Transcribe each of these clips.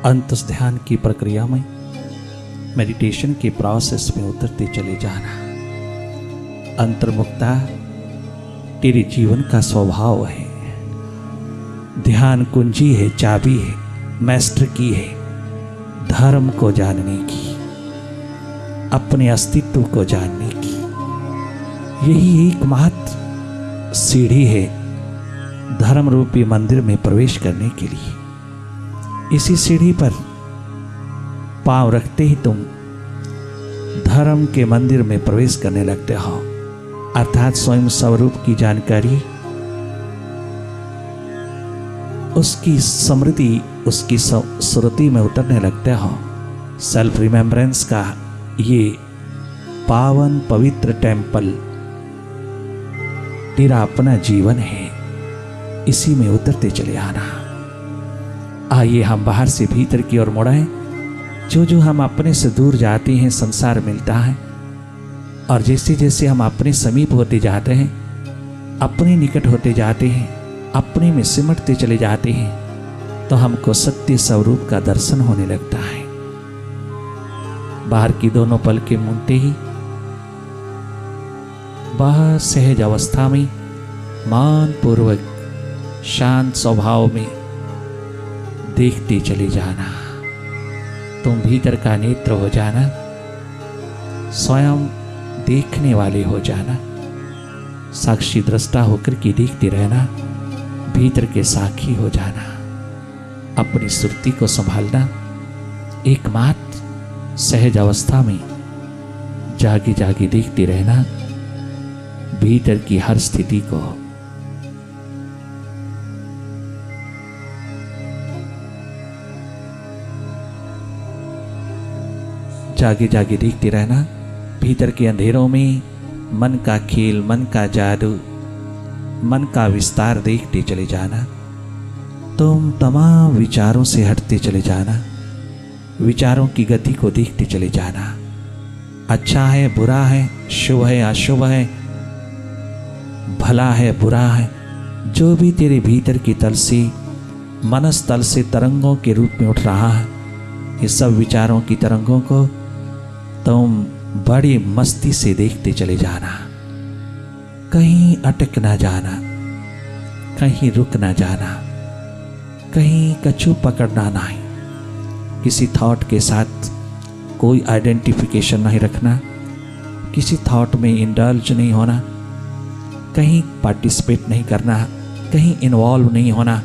अंतस ध्यान की प्रक्रिया में, मेडिटेशन के प्रोसेस में उतरते चले जाना। अंतर्मुखता तेरे जीवन का स्वभाव है। ध्यान कुंजी है, चाबी है, मास्टर की है धर्म को जानने की, अपने अस्तित्व को जानने की। यही एकमात्र सीढ़ी है धर्म रूपी मंदिर में प्रवेश करने के लिए। इसी सीढ़ी पर पांव रखते ही तुम धर्म के मंदिर में प्रवेश करने लगते हो, अर्थात स्वयं स्वरूप की जानकारी, उसकी स्मृति, उसकी सुरति में उतरने लगते हो। सेल्फ रिमेम्बरेंस का ये पावन पवित्र टेम्पल तेरा अपना जीवन है, इसी में उतरते चले आना। आइए हम बाहर से भीतर की ओर मुड़ाएं। जो जो हम अपने से दूर जाते हैं संसार मिलता है, और जैसे जैसे हम अपने समीप होते जाते हैं, अपने निकट होते जाते हैं, अपने में सिमटते चले जाते हैं, तो हमको सत्य स्वरूप का दर्शन होने लगता है। बाहर की दोनों पलकें मूंदते ही बहुत सहज अवस्था में मान पूर्वक शांत स्वभाव में देखते चले जाना। तुम भीतर का नेत्र हो जाना, स्वयं देखने वाले हो जाना, साक्षी दृष्टा होकर के देखते रहना, भीतर के साक्षी हो जाना, अपनी सुरती को संभालना, एकमात्र सहज अवस्था में जागे जागे देखते रहना भीतर की हर स्थिति को। जागे जागे देखते रहना भीतर के अंधेरों में मन का खेल, मन का जादू, मन का विस्तार देखते चले जाना। तुम तमाम विचारों से हटते चले जाना, विचारों की गति को देखते चले जाना। अच्छा है, बुरा है, शुभ है, अशुभ है, भला है, बुरा है, जो भी तेरे भीतर की तल से, मनस तल से तरंगों के रूप में उठ रहा है, ये सब विचारों की तरंगों को तुम बड़ी मस्ती से देखते चले जाना। कहीं अटक ना जाना, कहीं रुक ना जाना, कहीं कछु पकड़ना नहीं, किसी थॉट के साथ कोई आइडेंटिफिकेशन नहीं रखना, किसी थॉट में इंडल्ज नहीं होना, कहीं पार्टिसिपेट नहीं करना, कहीं इन्वॉल्व नहीं होना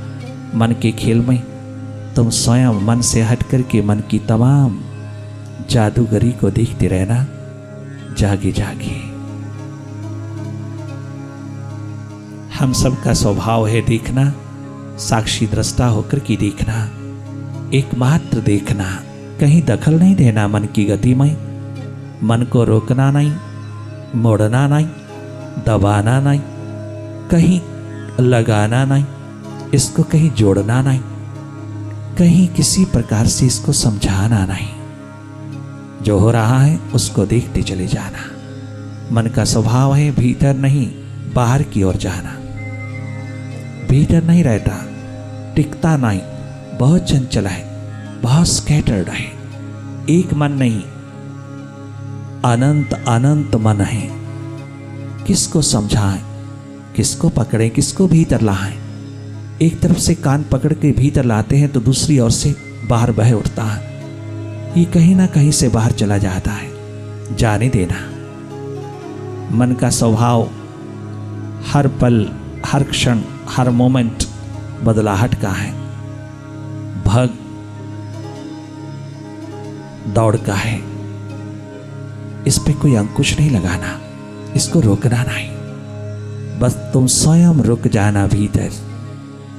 मन के खेल में। तुम स्वयं मन से हट करके मन की तमाम जादूगरी को देखते रहना जागे जागे। हम सबका स्वभाव है देखना, साक्षी दृष्टा होकर के देखना, एकमात्र देखना, कहीं दखल नहीं देना मन की गति में, मन को रोकना नहीं, मोड़ना नहीं, दबाना नहीं, कहीं लगाना नहीं, इसको कहीं जोड़ना नहीं, कहीं किसी प्रकार से इसको समझाना नहीं। जो हो रहा है उसको देखते चले जाना। मन का स्वभाव है भीतर नहीं बाहर की ओर जाना। भीतर नहीं रहता, टिकता नहीं, बहुत चंचल है, बहुत स्कैटर्ड है, एक मन नहीं, अनंत अनंत मन है। किसको समझाएं, किसको पकड़ें, किसको भीतर लाएं। एक तरफ से कान पकड़ के भीतर लाते हैं तो दूसरी ओर से बाहर बह उठता है, ये कहीं ना कहीं से बाहर चला जाता है। जाने देना। मन का स्वभाव हर पल, हर क्षण, हर मोमेंट बदलाहट का है, भग दौड़ का है। इस पे कोई अंकुश नहीं लगाना, इसको रोकना नहीं, बस तुम स्वयं रुक जाना भीतर।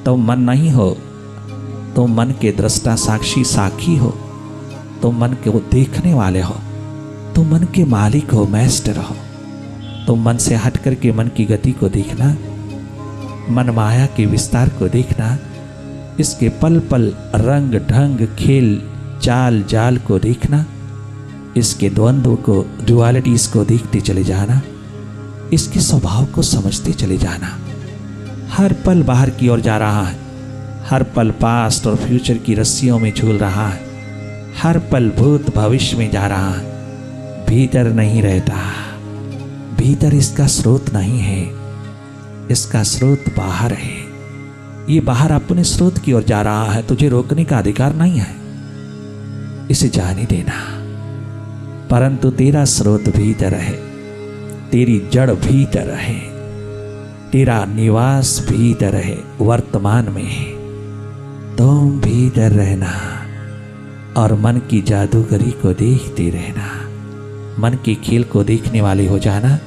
तुम मन नहीं हो, तुम मन के दृष्टा साक्षी साखी हो, तुम मन के वो देखने वाले हो, तुम मन के मालिक हो, मास्टर हो। तुम मन से हट करके मन की गति को देखना, मन माया के विस्तार को देखना, इसके पल पल रंग ढंग खेल चाल जाल को देखना, इसके द्वंद्व को, डुअलिटीज को देखते चले जाना, इसके स्वभाव को समझते चले जाना। हर पल बाहर की ओर जा रहा है, हर पल पास्ट और फ्यूचर की रस्सियों में झूल रहा है, हर पल भूत भविष्य में जा रहा है, भीतर नहीं रहता। भीतर इसका स्रोत नहीं है, इसका स्रोत बाहर है। ये बाहर अपने स्रोत की ओर जा रहा है, तुझे रोकने का अधिकार नहीं है, इसे जाने देना। परंतु तेरा स्रोत भीतर है, तेरी जड़ भीतर है, तेरा निवास भीतर है, वर्तमान में है। तुम भीतर रहना और मन की जादूगरी को देखते रहना, मन के खेल को देखने वाले हो जाना।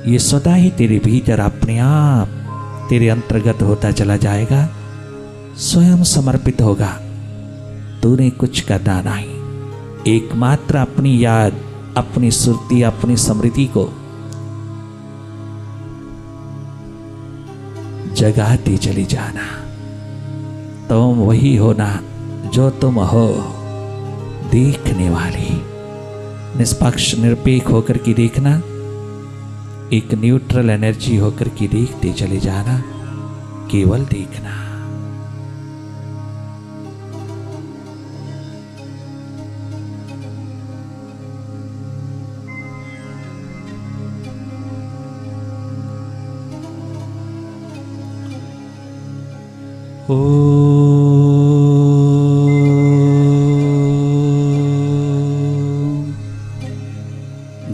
ये स्वतः ही तेरे भीतर अपने आप तेरे अंतर्गत होता चला जाएगा, स्वयं समर्पित होगा। तूने कुछ करना नहीं, एकमात्र अपनी याद, अपनी सुरती, अपनी स्मृति को जगाते चली जाना। तुम वही होना जो तुम हो, देखने वाली, निष्पक्ष निरपेक्ष होकर के देखना, एक न्यूट्रल एनर्जी होकर के देखते चले जाना, केवल देखना।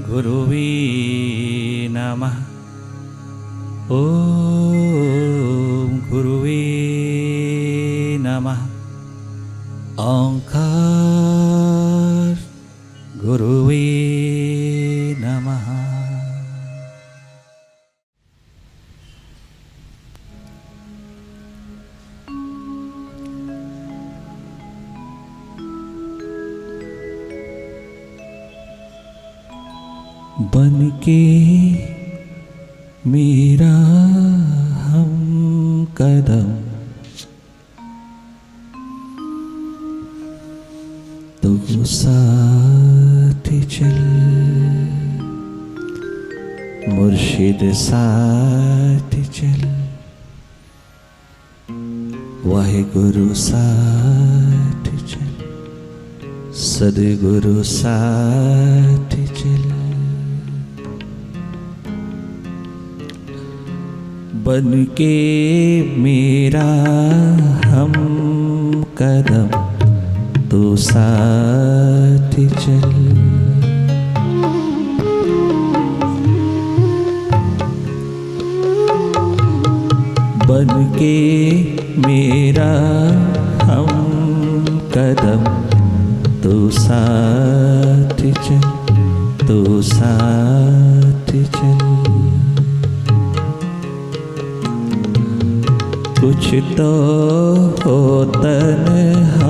गुरुवे नमः। ओम गुरुवे नमः। ओंकार गुरुवे नमः। बन के मेरा हम कदम, तो साथ चल, मुर्शिद साथ चल, वाहेगुरु साथ चल, सद्गुरु साथ चल। बन के मेरा हम कदम, तो साथ चल, बन के मेरा हम कदम, तो साथ चल, तो साथ चल। कुछ तो हो तन्हाई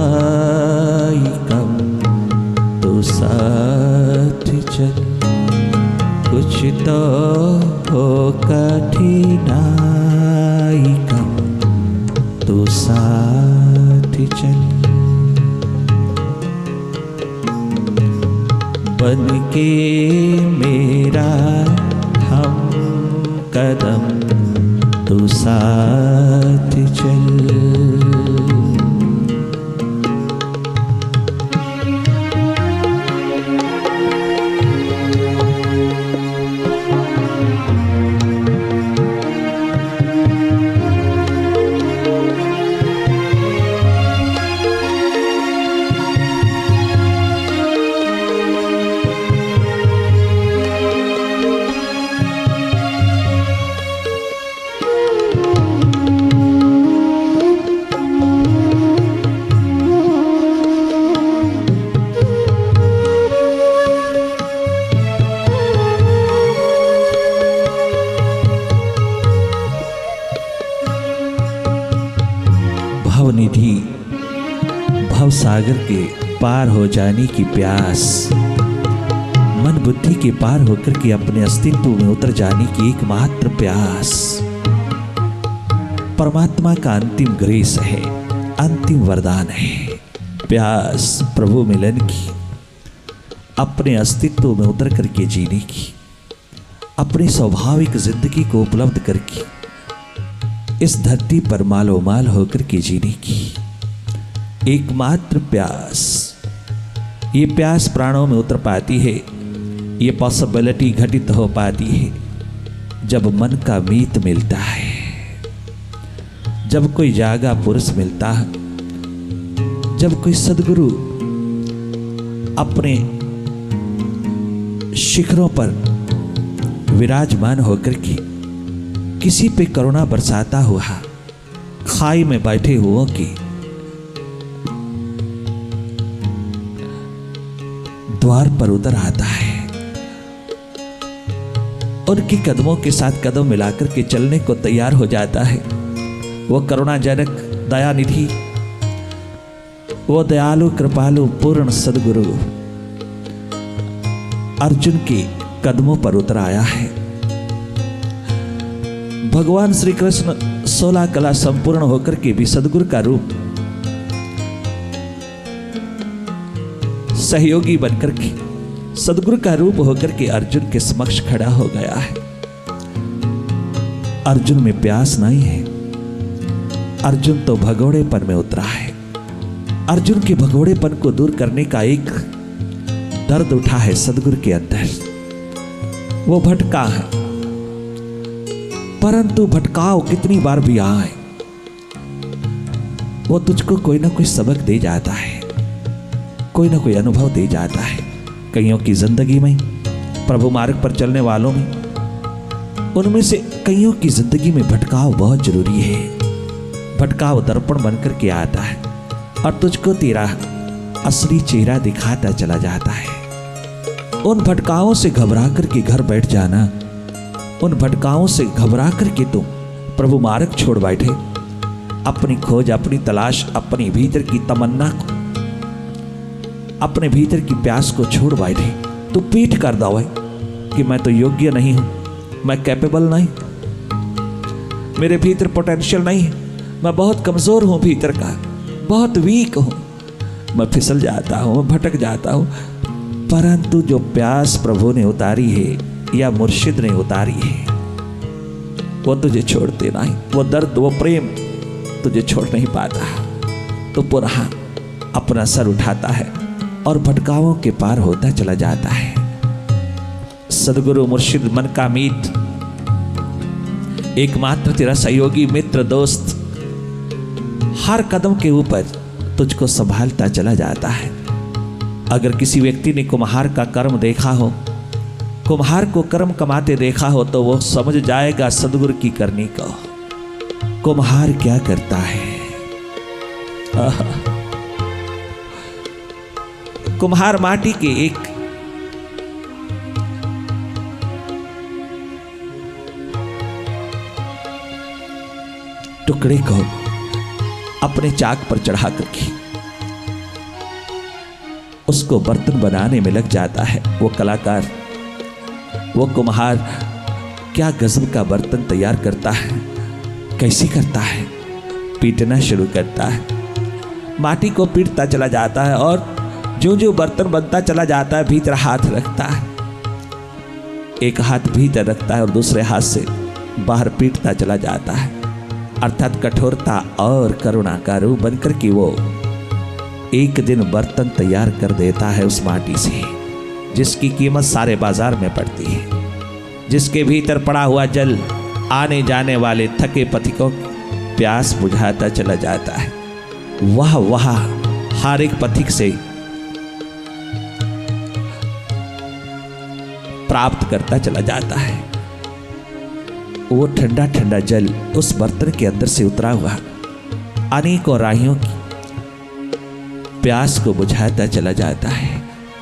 कम, तो साथ चल, कुछ तो हो कठिनाई कम, तो साथ चल। बन के मेरा हम कदम, तो साथ चल। भवनिधि भव सागर के पार हो जाने की प्यास, मन बुद्धि के पार होकर के अपने अस्तित्व में उतर जाने की एकमात्र प्यास, परमात्मा का अंतिम ग्रेस है, अंतिम वरदान है। प्यास प्रभु मिलन की, अपने अस्तित्व में उतर करके जीने की, अपनी स्वाभाविक जिंदगी को उपलब्ध करके इस धरती पर मालो माल होकर के जीने की एकमात्र प्यास, ये प्यास प्राणों में उतर पाती है, ये पॉसिबिलिटी घटित हो पाती है जब मन का मीत मिलता है, जब कोई जागा पुरुष मिलता है, जब कोई सद्गुरु अपने शिखरों पर विराजमान होकर के किसी पे करुणा बरसाता हुआ खाई में बैठे हुओं की द्वार पर उतर आता है, उनके कदमों के साथ कदम मिलाकर के चलने को तैयार हो जाता है। वो करुणाजनक दयानिधि, वो दयालु कृपालु पूर्ण सद्गुरु अर्जुन के कदमों पर उतर आया है। भगवान श्री कृष्ण 16 कला संपूर्ण होकर के भी सद्गुरु का रूप सहयोगी बनकर के सद्गुरु का रूप होकर के अर्जुन के समक्ष खड़ा हो गया है। अर्जुन में प्यास नहीं है, अर्जुन तो भगोड़ेपन में उतरा है। अर्जुन के भगोड़ेपन को दूर करने का एक दर्द उठा है सद्गुरु के अंदर। वो भटका है, परंतु भटकाव कितनी बार भी आए वो तुझको कोई ना कोई सबक दे जाता है, कोई ना कोई अनुभव दे जाता है। कईयों की जिंदगी में, प्रभु मार्ग पर चलने वालों में, उनमें से कईयों की जिंदगी में भटकाव बहुत जरूरी है। भटकाव दर्पण बनकर के आता है और तुझको तेरा असली चेहरा दिखाता चला जाता है। उन भटकाओं से घबरा करके घर बैठ जाना, उन भटकाओं से घबरा करके तुम प्रभु मार्ग छोड़ बैठे, अपनी खोज, अपनी तलाश, अपनी भीतर की तमन्ना को, अपने भीतर की प्यास को छोड़ बैठे तो पीठ कर दो कि मैं तो योग्य नहीं हूं, मैं कैपेबल नहीं, मेरे भीतर पोटेंशियल नहीं है, मैं बहुत कमजोर हूं, भीतर का बहुत वीक हूं, मैं फिसल जाता हूं, मैं भटक जाता हूं। परंतु जो प्यास प्रभु ने उतारी है या मुर्शिद ने उतारी है वो तुझे छोड़ते नहीं, वो दर्द, वो प्रेम तुझे छोड़ नहीं पाता। तो पुनः अपना सर उठाता है और भटकावों के पार होता चला जाता है। सद्गुरु मुर्शिद मन का मीत, एकमात्र तेरा सहयोगी मित्र दोस्त हर कदम के ऊपर तुझको संभालता चला जाता है। अगर किसी व्यक्ति ने कुम्हार का कर्म देखा हो, कुम्हार को कर्म कमाते देखा हो, तो वो समझ जाएगा सद्गुरु की करनी को कुम्हार क्या करता है। कुम्हार माटी के एक टुकड़े को अपने चाक पर चढ़ा करके उसको बर्तन बनाने में लग जाता है। वो कलाकार, वो कुम्हार क्या गजब का बर्तन तैयार करता है। कैसे करता है? पीटना शुरू करता है, माटी को पीटता चला जाता है और जो जो बर्तन बनता चला जाता है भीतर हाथ रखता है, एक हाथ भीतर रखता है और दूसरे हाथ से बाहर पीटता चला जाता है। अर्थात कठोरता और करुणा का रूप बनकर के वो एक दिन बर्तन तैयार कर देता है उस माटी से, जिसकी कीमत सारे बाजार में पड़ती है, जिसके भीतर पड़ा हुआ जल आने जाने वाले थके पथिकों प्यास बुझाता चला जाता है। वह हर एक पथिक से प्राप्त करता चला जाता है। वो ठंडा ठंडा जल उस बर्तन के अंदर से उतरा हुआ अनेकों राहियों की प्यास को बुझाता चला जाता है।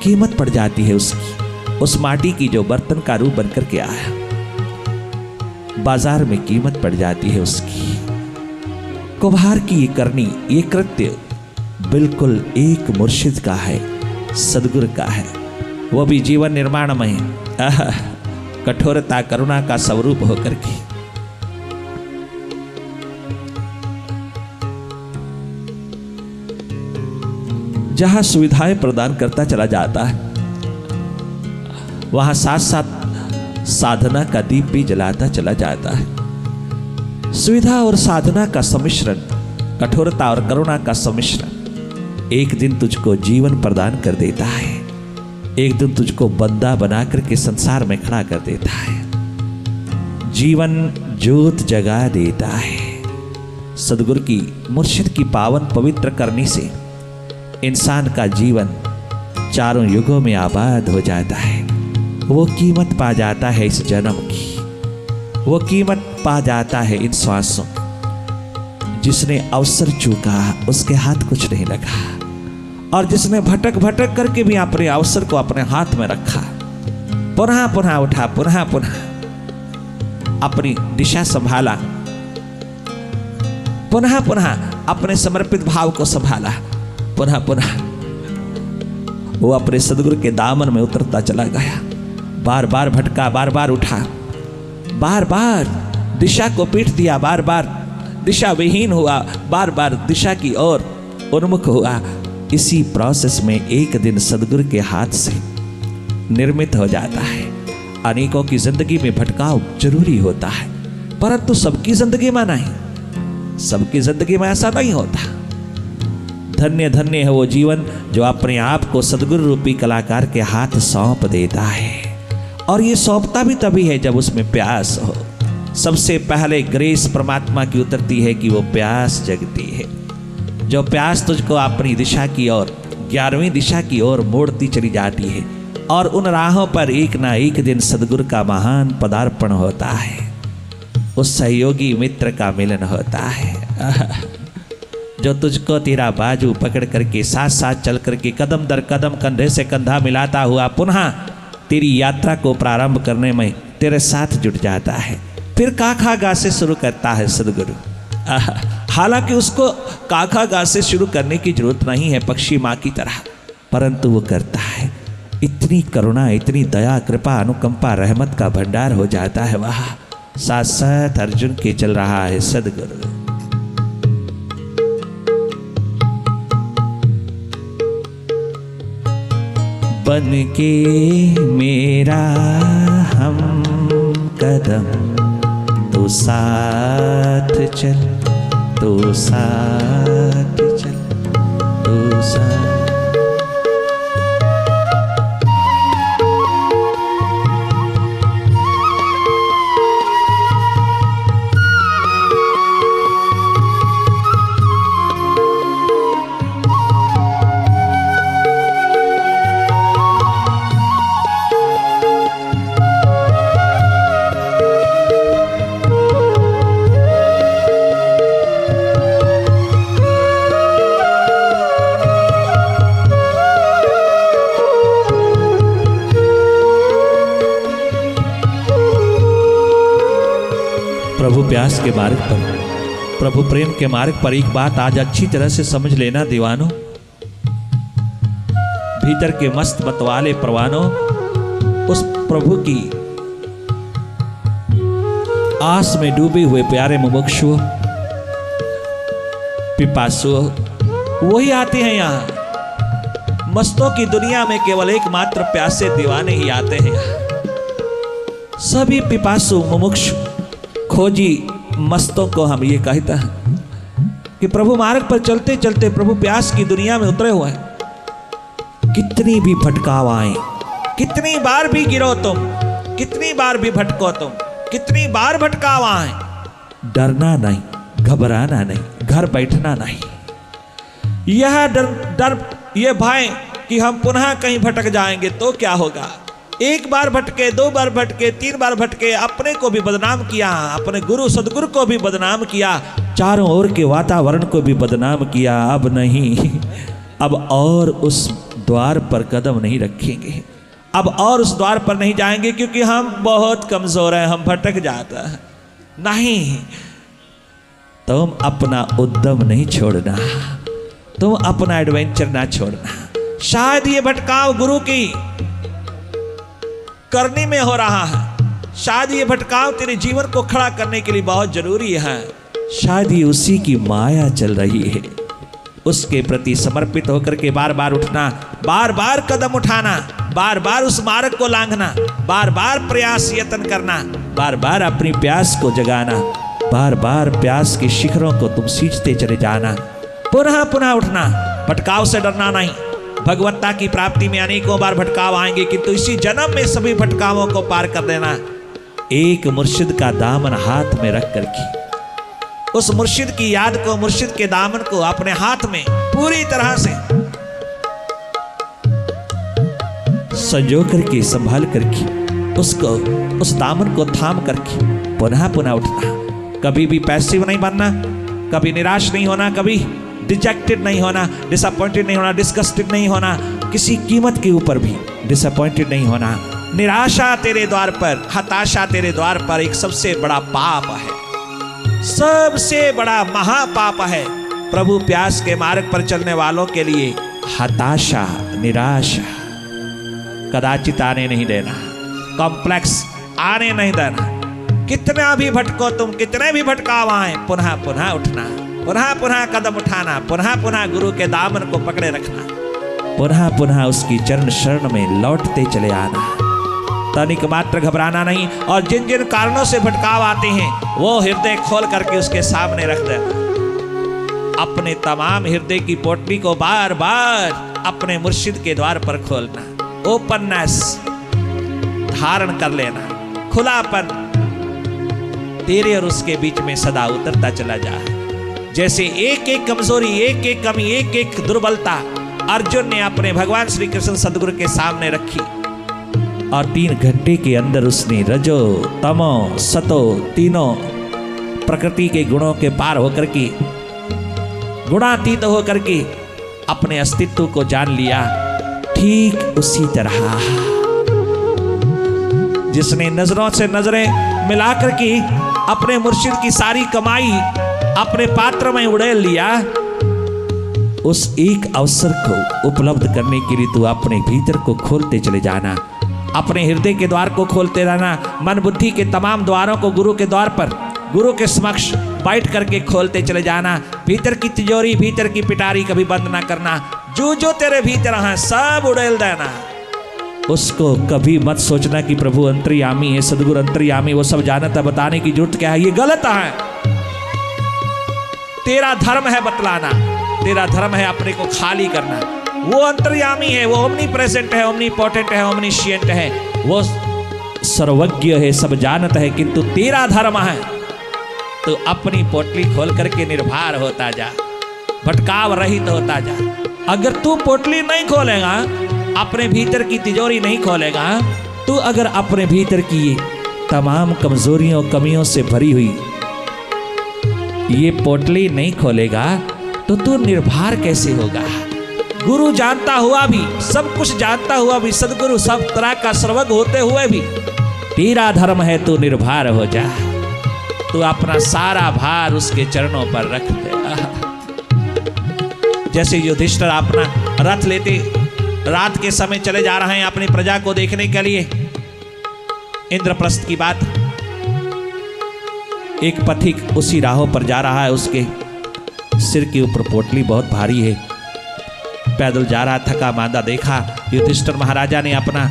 कीमत पड़ जाती है उसकी, उस माटी की जो बर्तन का रूप बनकर के आया, बाजार में कीमत पड़ जाती है उसकी। कुम्हार की ये करनी, ये कृत्य बिल्कुल एक मुर्शिद का है, सद्गुरु का है। वो भी जीवन निर्माण में कठोरता करुणा का स्वरूप होकर के जहां सुविधाएं प्रदान करता चला जाता है, वहां साथ साथ साधना का दीप भी जलाता चला जाता है। सुविधा और साधना का सम्मिश्रण, कठोरता और करुणा का सम्मिश्रण एक दिन तुझको जीवन प्रदान कर देता है, एक दिन तुझको बंदा बना करके संसार में खड़ा कर देता है, जीवन ज्योत जगा देता है। सदगुरु की, मुर्शिद की पावन पवित्र करनी से इंसान का जीवन चारों युगों में आबाद हो जाता है। वो कीमत पा जाता है इस जन्म की, वो कीमत पा जाता है इन श्वासों। जिसने अवसर चूका उसके हाथ कुछ नहीं लगा, और जिसने भटक भटक करके भी अपने अवसर को अपने हाथ में रखा, पुनः पुनः उठा, पुनः पुनः अपनी दिशा संभाला, पुनः पुनः अपने समर्पित भाव को संभाला, पुनः पुनः वो अपने सदगुरु के दामन में उतरता चला गया। बार बार भटका, बार बार उठा, बार बार दिशा को पीट दिया, बार बार दिशा विहीन हुआ, बार बार दिशा की ओर उन्मुख हुआ। इसी प्रोसेस में एक दिन सदगुरु के हाथ से निर्मित हो जाता है। अनेकों की जिंदगी में भटकाव जरूरी होता है, परंतु सबकी जिंदगी में नहीं, सबकी जिंदगी में ऐसा नहीं होता। धन्य धन्य है वो जीवन जो अपने आप को सदगुरु रूपी कलाकार के हाथ सौंप देता है, और ये सौंपता भी तभी है जब उसमें प्यास हो। सबसे पहले ग्रेस परमात्मा की उतरती है कि वो प्यास जगती है। जो प्यास तुझको अपनी दिशा की ओर, 11वीं दिशा की ओर मोड़ती चली जाती है, और उन राहों पर एक ना एक दिन सदगुरु का महान पदार्पण होता है, उस सहयोगी मित्र का मिलन होता है, जो तुझको तेरा बाजू पकड़ करके साथ साथ चल करके कदम दर कदम कंधे से कंधा मिलाता हुआ पुनः तेरी यात्रा को प्रारंभ करने में तेरे साथ जुट जाता है। फिर काखा गा से शुरू करता है सदगुरु। हालांकि उसको काखा गा से शुरू करने की जरूरत नहीं है पक्षी माँ की तरह, परंतु वो करता है। इतनी करुणा, इतनी दया, कृपा, अनुकंपा, रहमत का भंडार हो जाता है वहाँ। साथ साथ अर्जुन के चल रहा है सदगुरु। बन के मेरा हम कदम, तो साथ चल, तो साथ चल, तो साथ। प्रभु प्यास के मार्ग पर, प्रभु प्रेम के मार्ग पर एक बात आज अच्छी तरह से समझ लेना दीवानों। भीतर के मस्त मतवाले परवानों, उस प्रभु की आस में डूबे हुए प्यारे मुमुक्षुओं, पिपासुओं, वही आते हैं यहाँ। मस्तों की दुनिया में केवल एकमात्र प्यासे दीवाने ही आते हैं। सभी पिपासु, मुमुक्षु, खोजी मस्तों को हम ये कहते हैं कि प्रभु मार्ग पर चलते चलते प्रभु प्यास की दुनिया में उतरे हुए हैं। कितनी भी भटकाव आए, कितनी बार भी गिरो तुम, कितनी बार भी भटको तुम, कितनी बार भटकाव आए, डरना नहीं, घबराना नहीं, घर बैठना नहीं। यह डर ये भय कि हम पुनः कहीं भटक जाएंगे तो क्या होगा। एक बार भटके, 2 बार भटके, 3 बार भटके, अपने को भी बदनाम किया, अपने गुरु सदगुरु को भी बदनाम किया, चारों ओर के वातावरण को भी बदनाम किया। अब नहीं, अब और उस द्वार पर कदम नहीं रखेंगे, अब और उस द्वार पर नहीं जाएंगे, क्योंकि हम बहुत कमजोर हैं, हम भटक जाता है। नहीं, तुम अपना उद्यम नहीं छोड़ना, तुम अपना एडवेंचर ना छोड़ना। शायद ये भटकाव गुरु की करने में हो रहा है, शायद ये भटकाव तेरे जीवन को खड़ा करने के लिए बहुत जरूरी है। शायद ये उसी की माया चल रही है, उसके प्रति समर्पित होकर के बार बार उठना, बार बार कदम उठाना, बार बार उस मार्ग को लांघना, बार बार प्रयास यत्न करना, बार बार अपनी प्यास को जगाना, बार बार प्यास के शिखरों को तुम सींचते चले जाना, पुनः पुनः उठना, भटकाव से डरना नहीं। भगवत्ता की प्राप्ति में अनेकों बार भटकाव आएंगे, किंतु इसी जन्म में सभी भटकावों को पार कर देना। एक मुर्शिद का दामन हाथ में रख करके उस मुर्शिद की याद को, मुर्शिद के दामन को अपने हाथ में पूरी तरह से संजो करके, संभाल करके, उसको, उस दामन को थाम करके पुनः पुनः उठना। कभी भी पैसिव नहीं बनना, कभी निराश नहीं होना, कभी डिजेक्टेड नहीं होना, डिसअपॉइंटेड नहीं होना, डिस्गस्टेड नहीं होना, किसी कीमत के ऊपर भी डिसअपॉइंटेड नहीं होना। निराशा तेरे द्वार पर, हताशा तेरे द्वार पर एक सबसे बड़ा पाप है, सबसे बड़ा महापाप है। प्रभु प्यास के मार्ग पर चलने वालों के लिए हताशा, निराशा कदाचित आने नहीं देना, कॉम्प्लेक्स आने नहीं देना। कितना भी भटको तुम, कितने भी भटकाव आए, पुनः पुनः उठना, पुनः पुनः कदम उठाना, पुनः पुनः गुरु के दामन को पकड़े रखना, पुनः पुनः उसकी चरण शरण में लौटते चले आना, तनिक मात्र घबराना नहीं। और जिन जिन कारणों से भटकाव आते हैं वो हृदय खोल करके उसके सामने रख देना। अपने तमाम हृदय की पोटली को बार बार अपने मुर्शिद के द्वार पर खोलना, ओपननेस धारण कर लेना, खुलापन तेरे और उसके बीच में सदा उतरता चला जाए। जैसे एक एक कमजोरी, एक एक कमी, एक एक दुर्बलता अर्जुन ने अपने भगवान श्री कृष्ण सदगुरु के सामने रखी और 3 घंटे के अंदर उसने रजो, तमो, सतो तीनों प्रकृति के गुणों के पार होकर के, गुणातीत होकर के अपने अस्तित्व को जान लिया। ठीक उसी तरह जिसने नजरों से नजरें मिलाकर के अपने मुर्शिद की सारी कमाई अपने पात्र में उड़ेल लिया, उस एक अवसर को उपलब्ध करने के लिए तू अपने भीतर को खोलते चले जाना, अपने हृदय के द्वार को खोलते रहना, मन बुद्धि के तमाम द्वारों को गुरु के द्वार पर, गुरु के समक्ष बैठ करके खोलते चले जाना। भीतर की तिजोरी, भीतर की पिटारी कभी बंद ना करना, जो जो तेरे भीतर है सब उड़ेल देना। उसको कभी मत सोचना कि प्रभु अंतर्यामी है, सदगुरु अंतर्यामी, वो सब जानता, बताने की जरूरत क्या है, ये गलत है। तेरा धर्म है बतलाना, तेरा धर्म है अपने को खाली करना। वो अंतर्यामी है, वो ओमनी प्रेजेंट है, ओमनी पोटेंट है, ओमनीशिएंट है, वो सर्वज्ञ है, सब जानता है, किंतु तेरा धर्म है तो अपनी पोटली खोल करके निर्भर होता जा, भटकाव रहित होता जा। अगर तू पोटली नहीं खोलेगा, अपने भीतर की तिजोरी नहीं खोलेगा, तू अगर अपने भीतर की तमाम कमजोरियों, कमियों से भरी हुई ये पोटली नहीं खोलेगा, तो तू निर्भर कैसे होगा। गुरु जानता हुआ भी, सब कुछ जानता हुआ भी, सदगुरु सब तरह का सर्वज्ञ होते हुए भी तेरा धर्म है तो निर्भर हो जा। तू अपना सारा भार उसके चरणों पर रख दे। जैसे युधिष्ठिर अपना रथ लेते रात के समय चले जा रहे हैं अपनी प्रजा को देखने के लिए, इंद्रप्रस्थ की बात, एक पथिक उसी राहों पर जा रहा है, उसके सिर के ऊपर पोटली बहुत भारी है, पैदल जा रहा, थका मांदा देखा। युधिष्ठिर महाराजा ने अपना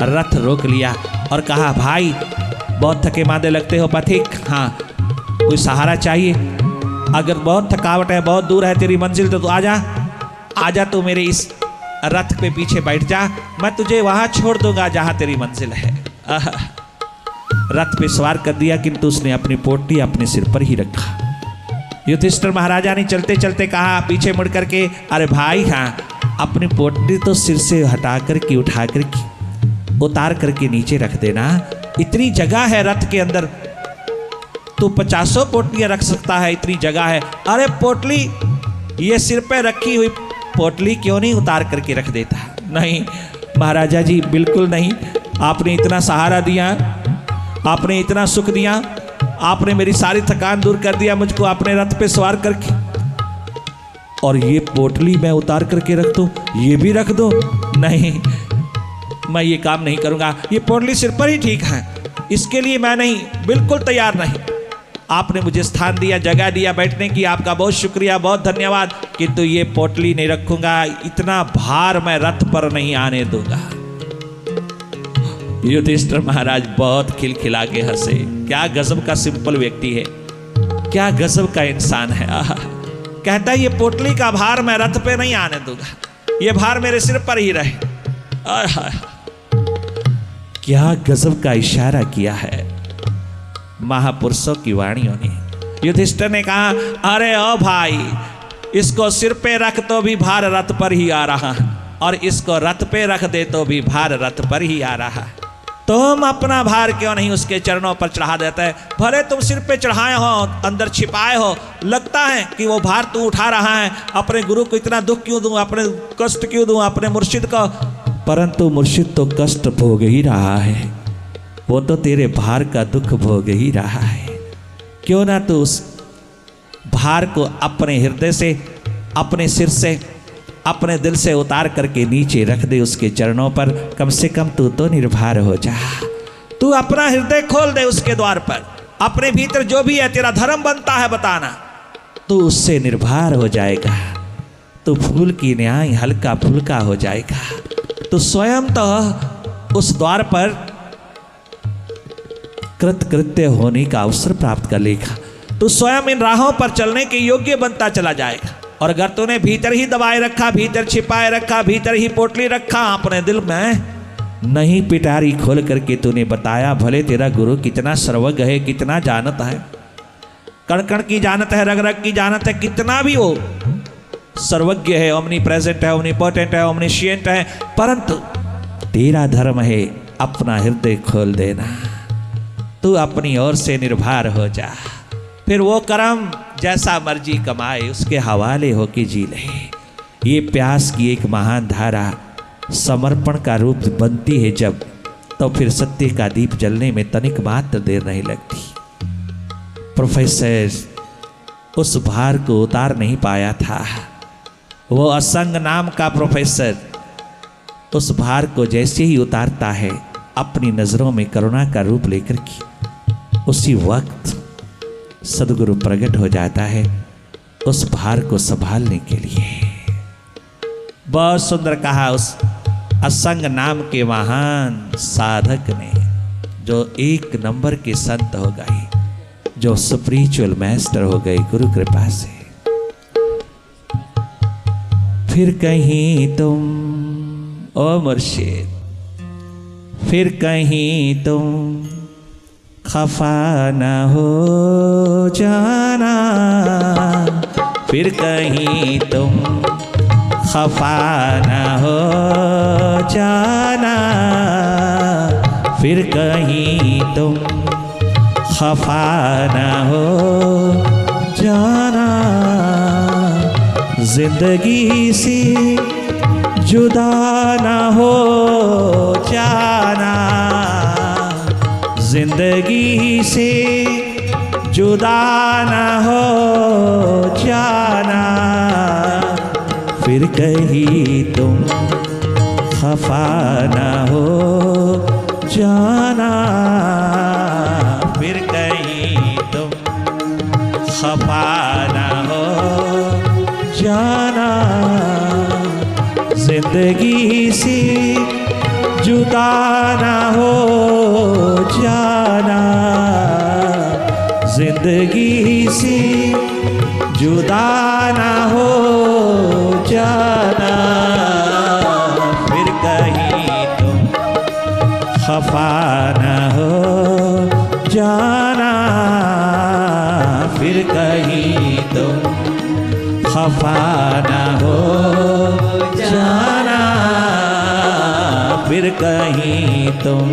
रथ रोक लिया और कहा, भाई बहुत थके मांदे लगते हो पथिक, हाँ कोई सहारा चाहिए, अगर बहुत थकावट है, बहुत दूर है तेरी मंजिल, तो तू आजा तू मेरे इस रथ पे पीछे बैठ जा, मैं तुझे वहां छोड़ दूंगा जहां तेरी मंजिल है। रथ पे सवार कर दिया, किंतु उसने अपनी पोटली अपने सिर पर ही रखा। युधिष्ठिर महाराजा ने चलते चलते कहा पीछे मुड़ करके, अरे भाई हाँ, अपनी पोटली तो सिर से हटा करके, उठा करके, उतार करके नीचे रख देना, इतनी जगह है रथ के अंदर, तू 50 पोटलियां रख सकता है, इतनी जगह है। अरे पोटली, ये सिर पे रखी हुई पोटली क्यों नहीं उतार करके रख देता। नहीं महाराजा जी, बिल्कुल नहीं, आपने इतना सहारा दिया, आपने इतना सुख दिया, आपने मेरी सारी थकान दूर कर दिया, मुझको अपने रथ पे सवार करके, और ये पोटली मैं उतार करके रख दूं, ये भी रख दो? नहीं, मैं ये काम नहीं करूंगा, ये पोटली सिर पर ही ठीक है, इसके लिए मैं नहीं, बिल्कुल तैयार नहीं। आपने मुझे स्थान दिया, जगह दिया बैठने की, आपका बहुत शुक्रिया, बहुत धन्यवाद, किंतु ये पोटली नहीं रखूंगा, इतना भार मैं रथ पर नहीं आने दूंगा। युधिष्ठिर महाराज बहुत खिलखिला के हंसे। क्या गजब का सिंपल व्यक्ति है, क्या गजब का इंसान है। आहा, कहता है ये पोटली का भार मैं रथ पे नहीं आने दूंगा, ये भार मेरे सिर पर ही रहे। आहा, क्या गजब का इशारा किया है महापुरुषों की वाणियों ने। युधिष्ठिर ने कहा, अरे ओ भाई, इसको सिर पे रख तो भी भार रथ पर ही आ रहा है, और इसको रथ पे रख दे तो भी भार रथ पर ही आ रहा है। तुम अपना भार क्यों नहीं उसके चरणों पर चढ़ा देते? भले तुम सिर पे चढ़ाए हो, अंदर छिपाए हो, लगता है कि वो भार तू उठा रहा है। अपने गुरु को इतना दुख क्यों दूं, अपने कष्ट क्यों दूं, अपने मुर्शिद को? परंतु मुर्शिद तो कष्ट भोग ही रहा है, वो तो तेरे भार का दुख भोग ही रहा है। क्यों ना तू उस भार को अपने हृदय से, अपने सिर से, अपने दिल से उतार करके नीचे रख दे उसके चरणों पर। कम से कम तू तो निर्भर हो जा। तू अपना हृदय खोल दे उसके द्वार पर। अपने भीतर जो भी है तेरा धर्म बनता है बताना, तू उससे निर्भर हो जाएगा। तू फूल की न्याय हल्का फुल्का हो जाएगा। तू स्वयं तो उस द्वार पर कृतकृत्य होने का अवसर प्राप्त कर लेगा। तू स्वयं इन राहों पर चलने के योग्य बनता चला जाएगा। और अगर तूने भीतर ही दबाए रखा, भीतर छिपाए रखा, भीतर ही पोटली रखा अपने दिल में, नहीं पिटारी खोल करके तूने बताया, भले तेरा गुरु कितना सर्वज्ञ है, कितना जानता है, कण कण की जानत है, रग रग की जानत है, कितना भी वो सर्वज्ञ है, ओमनी प्रेजेंट है, ओमनी पोटेंट है, ओमनीशिएंट है, परंतु तेरा धर्म है अपना हृदय खोल देना। तू अपनी ओर से निर्भर हो जा, फिर वो कर्म जैसा मर्जी कमाए उसके हवाले होके जी ले। ये प्यास की एक महान धारा समर्पण का रूप बनती है जब, तो फिर सत्य का दीप जलने में तनिक मात्र देर नहीं लगती। प्रोफेसर उस भार को उतार नहीं पाया था। वो असंग नाम का प्रोफेसर उस भार को जैसे ही उतारता है अपनी नजरों में करुणा का रूप लेकर के, उसी वक्त सदगुरु प्रकट हो जाता है उस भार को संभालने के लिए। बहुत सुंदर कहा उस असंग नाम के महान साधक ने, जो एक नंबर के संत हो गए, जो स्पिरिचुअल मास्टर हो गए गुरु कृपा से। फिर कहीं तुम ओ मुर्शिद, फिर कहीं तुम खफा न हो जाना, फिर कहीं तुम खफा न हो जाना, फिर कहीं तुम खफा न हो जाना। जिंदगी से जुदा न हो जाना, जिंदगी से जुदा न हो जाना, फिर कहीं तुम खफा न हो जाना, फिर कहीं तुम खफा न हो जाना। जिंदगी से जुदा न हो जाना, जिंदगी से जुदा न हो जाना, फिर कहीं तुम खफा न हो जाना, फिर कहीं तुम खफा न हो जाना, फिर कहीं तुम